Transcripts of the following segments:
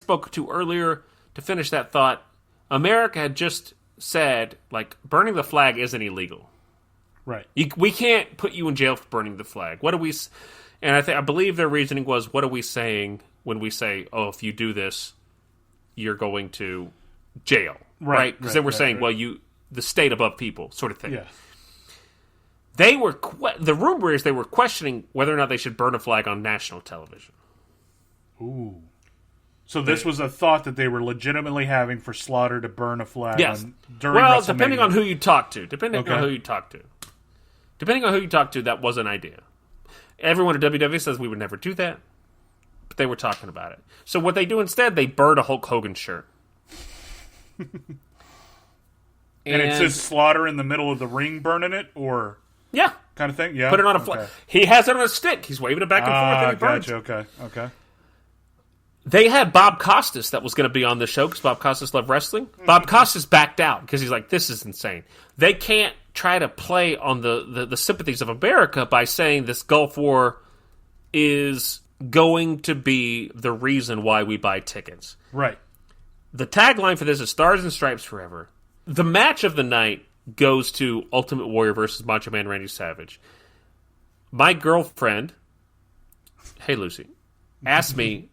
spoke to earlier, to finish that thought, America had just said, like, burning the flag isn't illegal. Right. We can't put you in jail for burning the flag. What do we... And I believe their reasoning was, what are we saying when we say, oh, if you do this, you're going to jail, right? Because they were saying, well, the state above people, sort of thing. Yeah. The rumor is they were questioning whether or not they should burn a flag on national television. Ooh. So this was a thought that they were legitimately having for Slaughter to burn a flag during WrestleMania. Well, depending on who you talk to. Depending on who you talk to, that was an idea. Everyone at WWE says we would never do that, but they were talking about it. So what they do instead, they burn a Hulk Hogan shirt. And it says Slaughter in the middle of the ring burning it, or... Yeah. Kind of thing? Yeah. Put it on a flag. He has it on a stick. He's waving it back and forth and he burns it. Gotcha. Okay. They had Bob Costas that was going to be on the show because Bob Costas loved wrestling. Bob Costas backed out because he's like, this is insane. They can't try to play on the sympathies of America by saying this Gulf War is going to be the reason why we buy tickets. Right. The tagline for this is Stars and Stripes Forever. The match of the night goes to Ultimate Warrior versus Macho Man Randy Savage. My girlfriend, hey Lucy, asked me,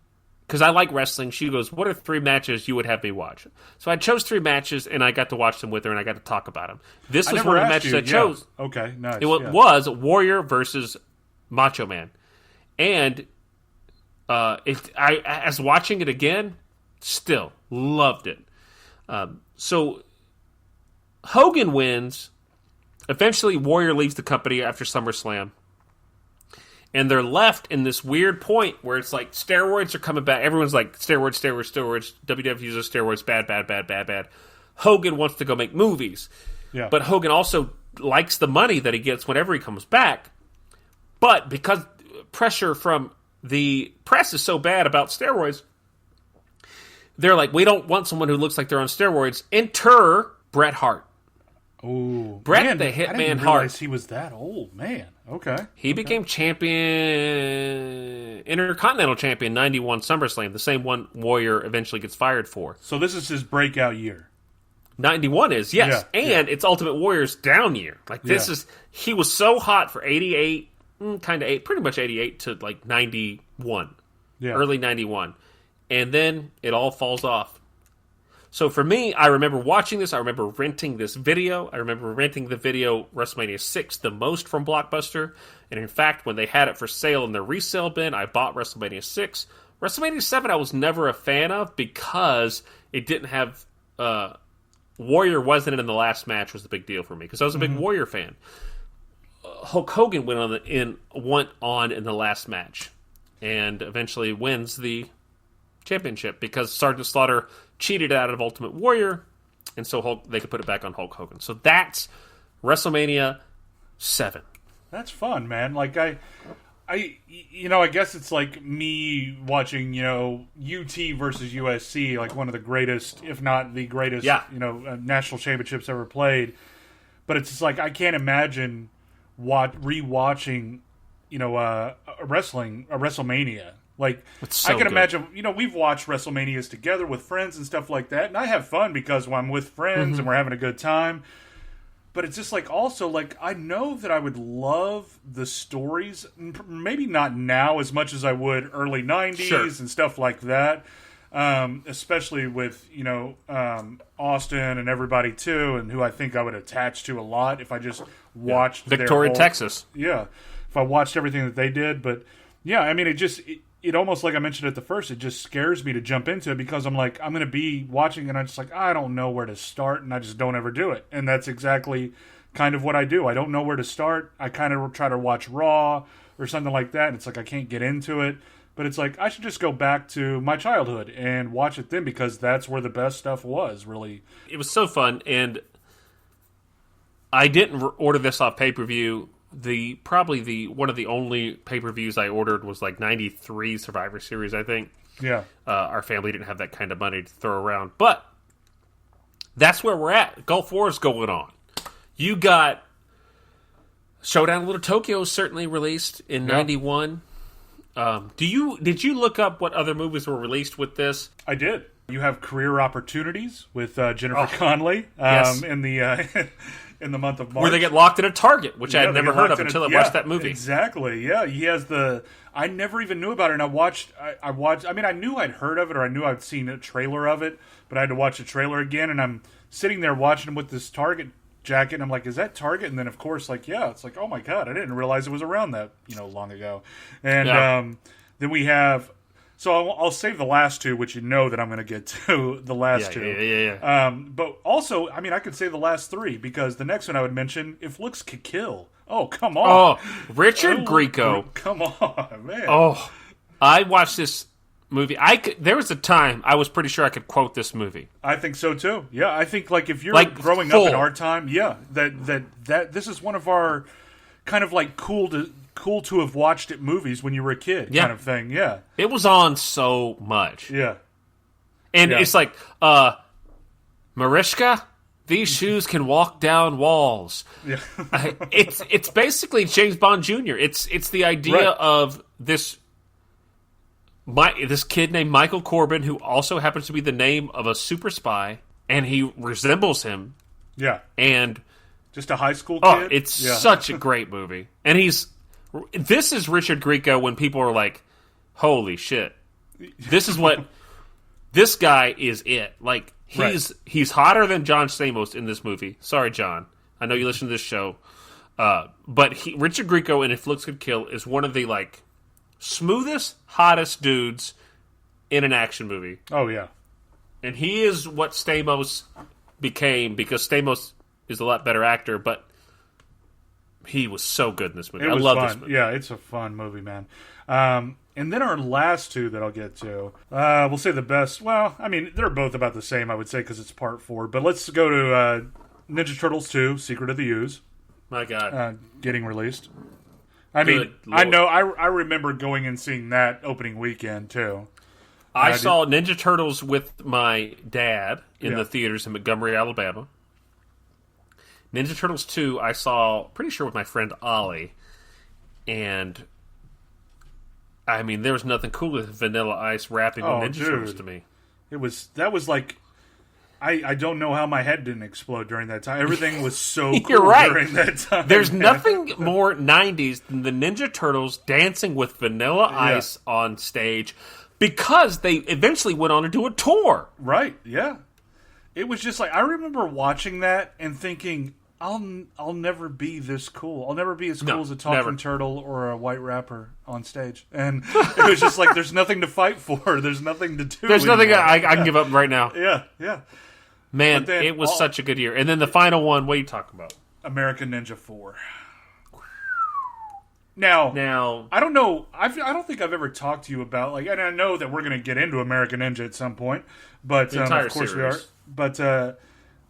because I like wrestling, she goes, what are 3 matches you would have me watch? So I chose 3 matches, and I got to watch them with her, and I got to talk about them. This was one of the matches I chose. Okay, nice. It was Warrior versus Macho Man. And as watching it again, still loved it. So Hogan wins. Eventually, Warrior leaves the company after SummerSlam. And they're left in this weird point where it's like steroids are coming back. Everyone's like, steroids. WWF uses steroids. Bad. Hogan wants to go make movies. Yeah. But Hogan also likes the money that he gets whenever he comes back. But because pressure from the press is so bad about steroids, they're like, we don't want someone who looks like they're on steroids. Enter Bret Hart. Oh, Bret the Hitman I didn't Hart. realize he was that old, man. Okay. He became champion, Intercontinental champion, 91 SummerSlam, the same one Warrior eventually gets fired for. So this is his breakout year. 91 is, yes. Yeah, and it's Ultimate Warrior's down year. Like, this is, he was so hot for 88, pretty much 88 to like 91, early 91. And then it all falls off. So for me, I remember watching this. I remember renting this video. I remember renting the video WrestleMania 6 the most from Blockbuster. And in fact, when they had it for sale in their resale bin, I bought WrestleMania 6. WrestleMania 7 I was never a fan of because it didn't have... Warrior wasn't in the last match was the big deal for me because I was a big Warrior fan. Hulk Hogan went on in the last match and eventually wins the championship because Sergeant Slaughter cheated out of Ultimate Warrior, and so they could put it back on Hulk Hogan. So that's WrestleMania 7. That's fun, man. Like I guess it's like me watching, UT versus USC, like one of the greatest, if not the greatest, national championships ever played. But it's just like I can't imagine rewatching, a WrestleMania. Like, so I can imagine, we've watched WrestleManias together with friends and stuff like that, and I have fun because I'm with friends and we're having a good time. But it's just like, also, like, I know that I would love the stories, maybe not now as much as I would early 90s and stuff like that, especially with, Austin and everybody, too, and who I think I would attach to a lot if I just watched Victoria, Texas. Yeah, if I watched everything that they did. But, yeah, I mean, it almost, like I mentioned at the first, it just scares me to jump into it because I'm like, I'm going to be watching and I'm just like, I don't know where to start, and I just don't ever do it. And that's exactly kind of what I do. I don't know where to start. I kind of try to watch Raw or something like that, and it's like I can't get into it. But it's like I should just go back to my childhood and watch it then because that's where the best stuff was, really. It was so fun, and I didn't order this off pay-per-view. Probably one of the only pay-per-views I ordered was like 93 Survivor Series, I think. Yeah. Our family didn't have that kind of money to throw around. But that's where we're at. Gulf War is going on. You got Showdown in Little Tokyo certainly released in 91. Did you look up what other movies were released with this? I did. You have Career Opportunities with Jennifer Connelly in the in the month of March, where they get locked in a Target, which I had never heard of until I watched that movie. Exactly. Yeah, he has the. I never even knew about it. And I watched. I mean, I knew I'd heard of it, or I knew I'd seen a trailer of it, but I had to watch the trailer again. And I'm sitting there watching him with this Target jacket, and I'm like, "Is that Target?" And then, of course, like, yeah, it's like, "Oh my god, I didn't realize it was around that long ago." And then we have. So I'll save the last two, which you know that I'm going to get to the last two. Yeah. But also, I mean, I could say the last three, because the next one I would mention, If Looks Could Kill. Oh, come on. Oh, Richard Grieco. Come on, man. Oh, I watched this movie. There was a time I was pretty sure I could quote this movie. I think so, too. Yeah, I think, like, if you're growing up in our time, that this is one of our kind of, like, cool to have watched at movies when you were a kid kind of thing. Yeah. It was on so much. Yeah. And it's like, Mariska, these shoes can walk down walls. Yeah. It's basically James Bond Jr. It's the idea of this kid named Michael Corbin, who also happens to be the name of a super spy, and he resembles him. Yeah. And just a high school kid. Oh, it's such a great movie. And this is Richard Grieco when people are like, holy shit. This is what this guy is it. Like he's hotter than John Stamos in this movie. Sorry, John. I know you listen to this show. But Richard Grieco in If Looks Could Kill is one of the like smoothest, hottest dudes in an action movie. Oh yeah. And he is what Stamos became, because Stamos is a lot better actor, but he was so good in this movie. I love this movie. Yeah, it's a fun movie, man. And then our last two that I'll get to, we'll say the best. Well, I mean, they're both about the same, I would say, because it's part 4. But let's go to Ninja Turtles 2, Secret of the Ooze. My God. Getting released. I mean, I know, I remember going and seeing that opening weekend, too. I saw Ninja Turtles with my dad in the theaters in Montgomery, Alabama. Ninja Turtles 2, I saw, pretty sure with my friend Ollie, and I mean, there was nothing cooler than Vanilla Ice rapping on Ninja Turtles to me. That was like, I don't know how my head didn't explode during that time. Everything was so cool You're right. during that time. There's nothing more 90s than the Ninja Turtles dancing with Vanilla Ice on stage, because they eventually went on to do a tour. Right, yeah. It was just like, I remember watching that and thinking, I'll never be this cool. I'll never be as cool as a talking turtle or a white rapper on stage. And it was just like, there's nothing to fight for. There's nothing to do. There's nothing I can give up right now. Yeah. Man, it was such a good year. And then the final one, what are you talking about? American Ninja 4. Now, I don't know. I don't think I've ever talked to you about, like, and I know that we're going to get into American Ninja at some point, but the entire of course series. we are. But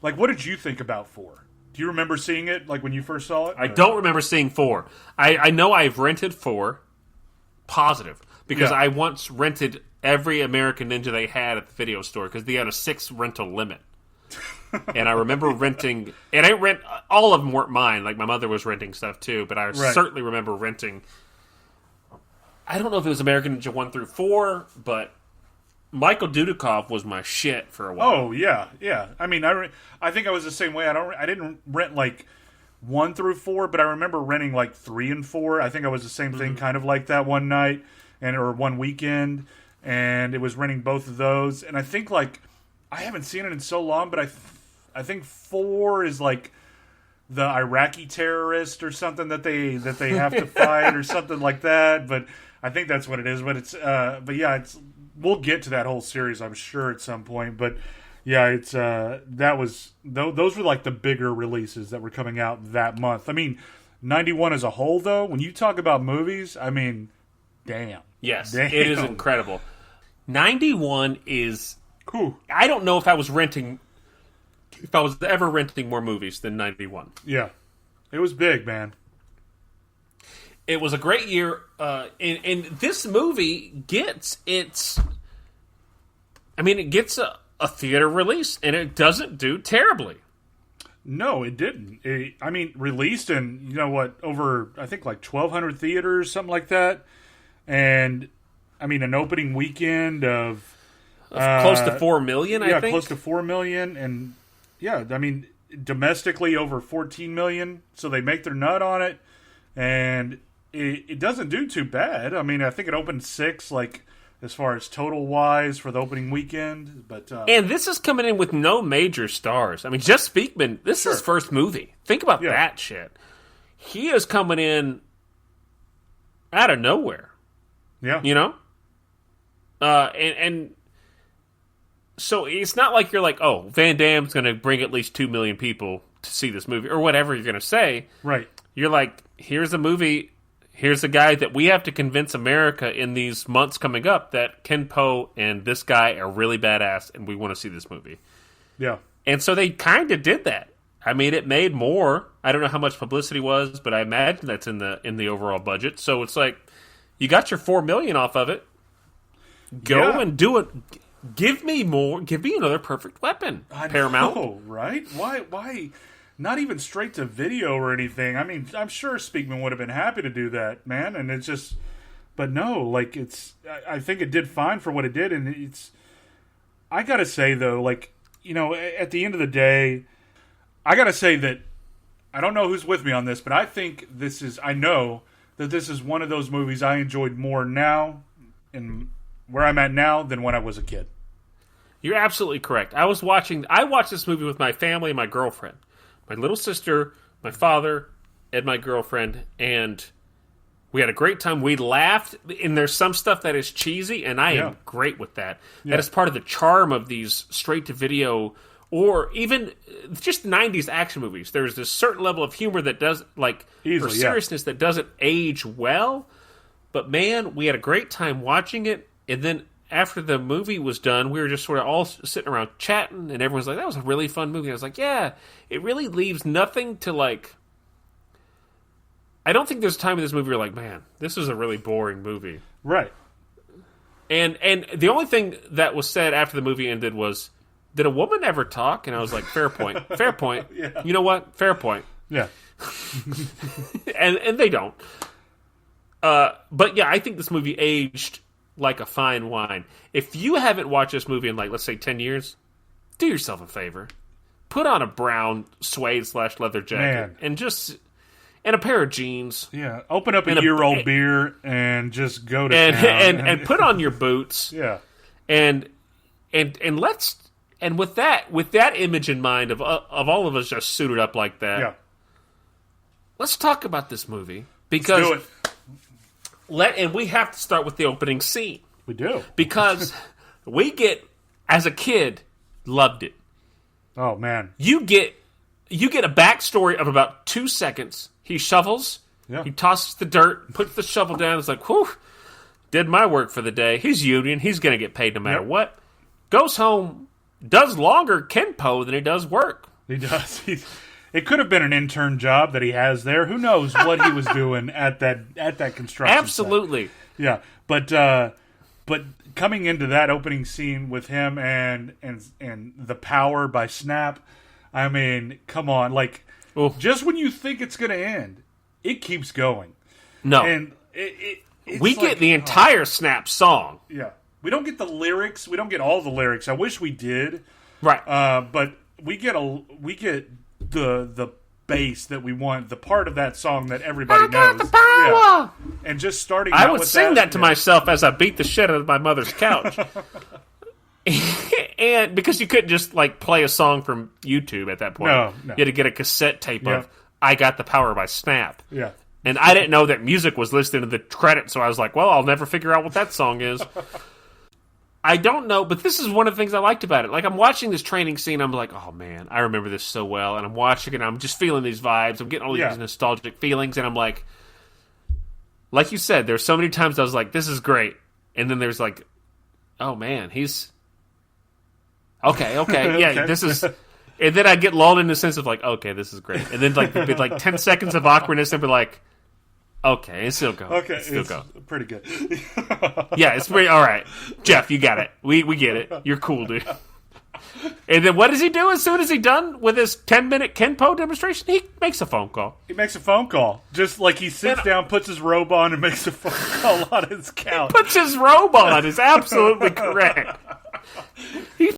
like, what did you think about 4? Do you remember seeing it, like, when you first saw it? I don't remember seeing 4. I know I've rented 4, positive, because I once rented every American Ninja they had at the video store, because they had a 6 rental limit. And I remember renting, and I rent, all of them weren't mine, like my mother was renting stuff too, but I certainly remember renting, I don't know if it was American Ninja 1 through 4, but Michael Dudikoff was my shit for a while. Oh, yeah. I mean, I think I was the same way. I didn't rent, like, 1 through 4, but I remember renting, like, 3 and 4. I think I was the same thing, kind of like that one night, or one weekend, and it was renting both of those. And I think, like, I haven't seen it in so long, but I think 4 is, like, the Iraqi terrorist or something that they have to fight or something like that. But I think that's what it is. But it's we'll get to that whole series, I'm sure, at some point. But yeah, it's those were like the bigger releases that were coming out that month. I mean, 91 as a whole, though, when you talk about movies, I mean, damn. Yes, it is incredible. 91 is. Whew. I don't know if I was ever renting more movies than 91. Yeah. It was big, man. It was a great year. And this movie gets its... I mean, it gets a theater release, and it doesn't do terribly. No, it didn't. Released in, over, I think, like 1,200 theaters, something like that. and I mean an opening weekend of close to 4 million. I think close to 4 million, and I mean domestically over 14 million. So they make their nut on it, and it doesn't do too bad. I mean, I think it opened 6, like, as far as total wise for the opening weekend. But and this is coming in with no major stars. I mean, Jeff Speakman, this is his first movie. Think about that shit. He is coming in out of nowhere. Yeah. You know? And so it's not like you're like, oh, Van Damme's going to bring at least 2 million people to see this movie, or whatever you're going to say. Right. You're like, here's a movie, here's a guy that we have to convince America in these months coming up that Ken Po and this guy are really badass, and we want to see this movie. Yeah. And so they kind of did that. I mean, it made more. I don't know how much publicity was, but I imagine that's in the overall budget. So it's like, you got your $4 million off of it. Go and do it. Give me more. Give me another Perfect Weapon, Paramount. Oh, right? Why? Not even straight to video or anything. I mean, I'm sure Speakman would have been happy to do that, man. And it's just, but no, like I think it did fine for what it did, and it's. I gotta say though, like, you know, at the end of the day, I gotta say that I don't know who's with me on this, but I think this is. I know that this is one of those movies I enjoyed more now, and where I'm at now, than when I was a kid. You're absolutely correct. I watched this movie with my family and my girlfriend. My little sister, my father, and my girlfriend, and we had a great time. We laughed, and there's some stuff that is cheesy, and I am great with that. Yeah. That is part of the charm of these straight-to-video, or even just 90s action movies. There's this certain level of humor that does, like, for seriousness, that doesn't age well, but man, we had a great time watching it, and then after the movie was done, we were just sort of all sitting around chatting, and everyone's like, that was a really fun movie. I was like, yeah, it really leaves nothing to, like... I don't think there's a time in this movie where you're like, man, this is a really boring movie. Right. And the only thing that was said after the movie ended was, did a woman ever talk? And I was like, fair point. Fair point. Yeah. You know what? Fair point. Yeah. and they don't. But yeah, I think this movie aged like a fine wine. If you haven't watched this movie in, like, let's say 10 years, do yourself a favor. Put on a brown suede/leather jacket and a pair of jeans. Yeah, open up a year-old beer and just go to town. And put on your boots. Yeah. And with that image in mind of all of us just suited up like that. Let's talk about this movie, because let's do it. And we have to start with the opening scene. We do. Because as a kid, loved it. Oh, man. You get a backstory of about 2 seconds. He shovels, he tosses the dirt, puts the shovel down, it's like, whew, did my work for the day. He's union, he's going to get paid no matter what. Goes home, does longer Kenpo than he does work. He does. It could have been an intern job that he has there. Who knows what he was doing at that construction Absolutely. site. Yeah, but coming into that opening scene with him and The Power by Snap, I mean, come on, like, just when you think it's going to end, it keeps going. No. And we get the entire Snap song. Yeah. We don't get the lyrics. We don't get all the lyrics. I wish we did. Right. But we get the bass that we want, the part of that song that everybody knows. I got the power! Yeah. And just starting I would sing that to myself as I beat the shit out of my mother's couch. And because you couldn't just, like, play a song from YouTube at that point. No. You had to get a cassette tape of I Got the Power by Snap. Yeah. And I didn't know that music was listed in the credits, so I was like, well, I'll never figure out what that song is. I don't know, but this is one of the things I liked about it. Like, I'm watching this training scene, I'm like, oh, man, I remember this so well. And I'm watching it, and I'm just feeling these vibes. I'm getting all these nostalgic feelings, and I'm like you said, there's so many times I was like, this is great. And then there's like, oh, man, he's... Okay, yeah, this is... And then I get lulled in the sense of like, okay, this is great. And then like there'd be like 10 seconds of awkwardness and be like, okay, it's still go. Okay, it's pretty good. Yeah, it's pretty all right. Jeff, you got it. We get it. You're cool, dude. And then what does he do as soon as he's done with his 10-minute Kenpo demonstration? He makes a phone call. He makes a phone call. Just like he sits down, puts his robe on, and makes a phone call on his couch. He puts his robe on is absolutely correct. He